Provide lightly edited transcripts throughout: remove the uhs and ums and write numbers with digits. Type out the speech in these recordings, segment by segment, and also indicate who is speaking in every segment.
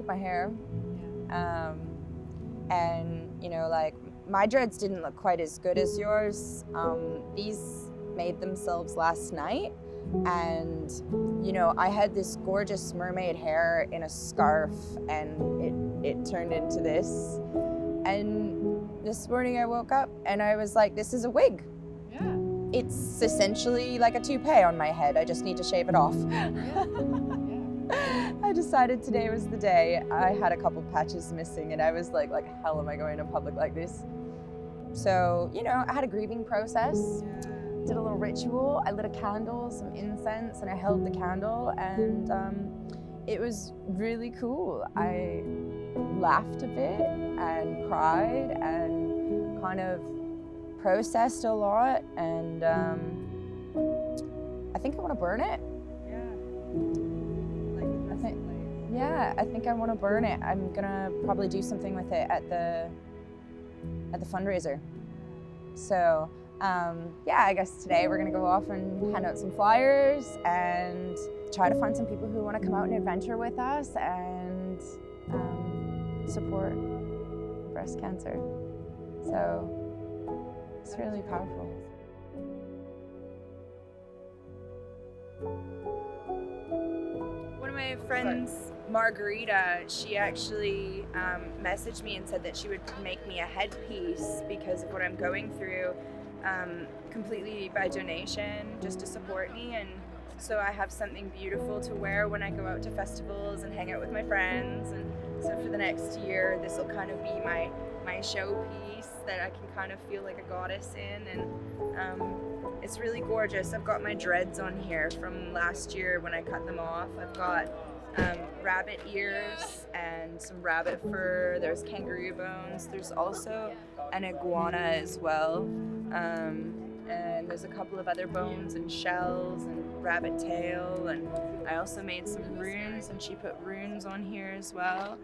Speaker 1: my hair. And, you know, like, my dreads didn't look quite as good as yours. These made themselves last night. And, you know, I had this gorgeous mermaid hair in a scarf, and it turned into this. And this morning I woke up and I was like, this is a wig.
Speaker 2: Yeah.
Speaker 1: It's essentially like a toupee on my head. I just need to shave it off. I decided today was the day. I had a couple patches missing and I was like hell am I going to public like this? So, you know, I had a grieving process. Did a little ritual. I lit a candle, some incense, and I held the candle, and it was really cool. I laughed a bit and cried and kind of processed a lot, and I think I want to burn it. I think I want to burn it. I'm gonna probably do something with it at the fundraiser. So yeah, I guess today we're gonna go off and hand out some flyers and try to find some people who want to come out and adventure with us and support breast cancer. So it's really powerful. One of my friends, Margarita, she actually messaged me and said that she would make me a headpiece because of what I'm going through, completely by donation, just to support me. And so I have something beautiful to wear when I go out to festivals and hang out with my friends. And so for the next year, this will kind of be my showpiece that I can kind of feel like a goddess in. And it's really gorgeous. I've got my dreads on here from last year when I cut them off. I've got rabbit ears and some rabbit fur. There's kangaroo bones. There's also an iguana as well. And there's a couple of other bones and shells and rabbit tail. And I also made some runes, and she put runes on here as well.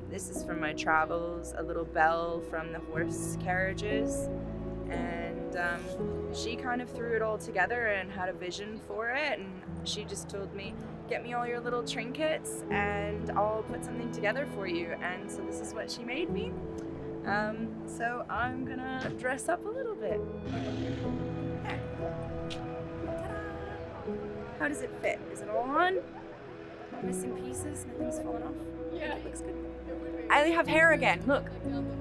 Speaker 1: This is from my travels, a little bell from the horse carriages. And she kind of threw it all together and had a vision for it. And she just told me, get me all your little trinkets and I'll put something together for you. And so this is what she made me. So I'm gonna dress up a little bit. There. Ta-da! How does it fit? Is it all on? No missing pieces? Nothing's fallen off? Yeah. It looks good. I have hair again. Look.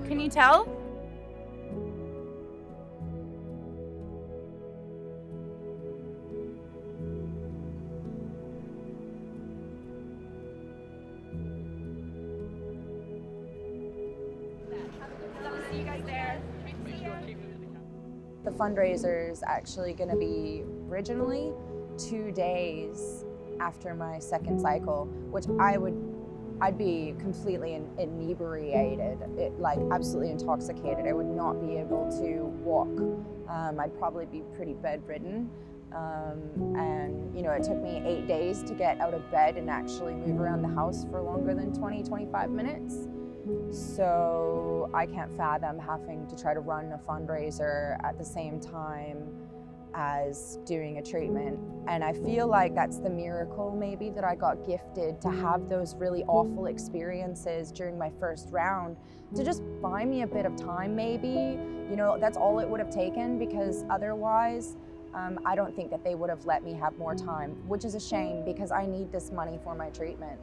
Speaker 1: Can you tell? See you guys there. The fundraiser is actually going to be originally 2 days after my second cycle, which I'd be completely inebriated, like absolutely intoxicated. I would not be able to walk. I'd probably be pretty bedridden. And you know, it took me 8 days to get out of bed and actually move around the house for longer than 20-25 minutes. So I can't fathom having to try to run a fundraiser at the same time as doing a treatment. And I feel like that's the miracle maybe that I got gifted, to have those really awful experiences during my first round, to just buy me a bit of time maybe. You know, that's all it would have taken, because otherwise I don't think that they would have let me have more time, which is a shame because I need this money for my treatment.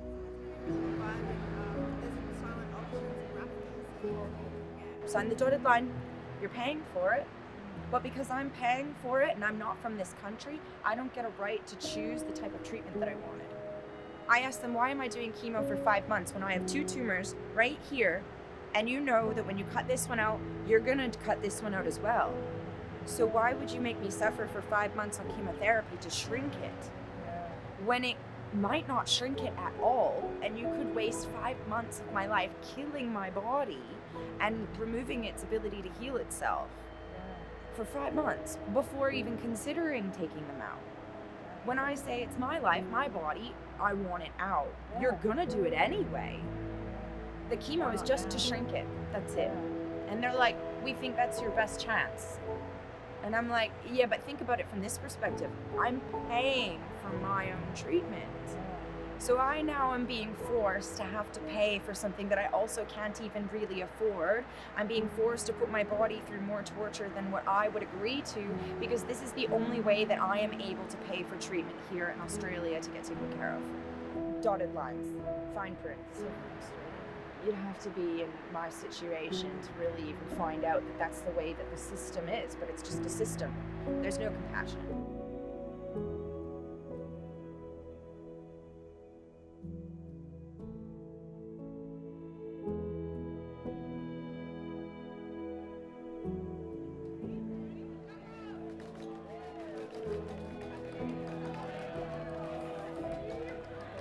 Speaker 1: Sign the dotted line. You're paying for it. But because I'm paying for it and I'm not from this country, I don't get a right to choose the type of treatment that I wanted. I asked them, why am I doing chemo for 5 months when I have 2 tumors right here, and you know that when you cut this one out, you're gonna cut this one out as well. So why would you make me suffer for 5 months on chemotherapy to shrink it when it might not shrink it at all, and you could waste 5 months of my life killing my body and removing its ability to heal itself for 5 months before even considering taking them out. When I say it's my life, my body, I want it out. You're gonna do it anyway. The chemo is just to shrink it, that's it. And they're like, we think that's your best chance. And I'm like, yeah, but think about it from this perspective. I'm paying for my own treatment. So I now am being forced to have to pay for something that I also can't even really afford. I'm being forced to put my body through more torture than what I would agree to, because this is the only way that I am able to pay for treatment here in Australia to get taken care of. Dotted lines, fine print. So you'd have to be in my situation to really even find out that that's the way that the system is, but it's just a system. There's no compassion.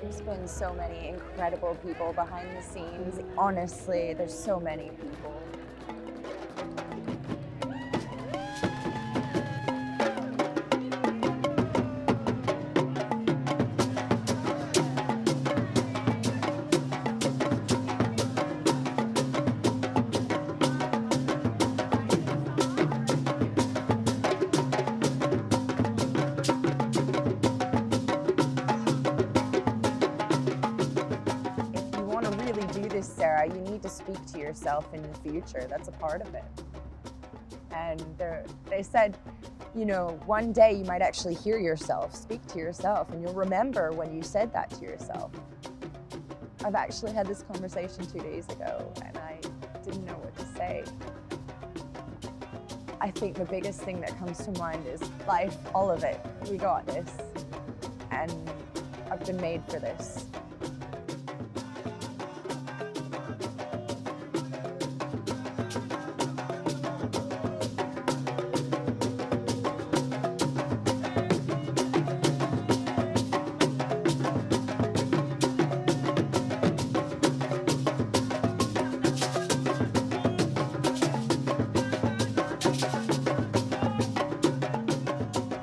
Speaker 1: There's been so many incredible people behind the scenes. Honestly, there's so many people. Do this, Sarah, you need to speak to yourself in the future. That's a part of it. And they said, you know, one day you might actually hear yourself, speak to yourself, and you'll remember when you said that to yourself. I've actually had this conversation 2 days ago, and I didn't know what to say. I think the biggest thing that comes to mind is life, all of it. We got this. And I've been made for this.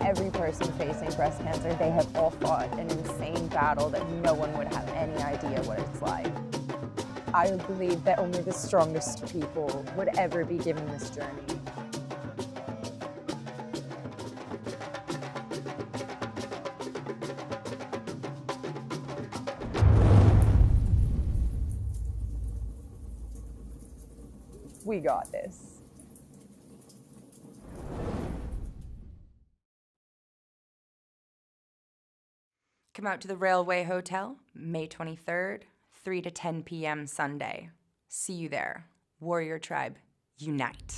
Speaker 1: Every person facing breast cancer, they have all fought an insane battle that no one would have any idea what it's like. I believe that only the strongest people would ever be given this journey. We got this. Come out to the Railway Hotel, May 23rd, 3 to 10 p.m. Sunday. See you there. Warrior Tribe, unite.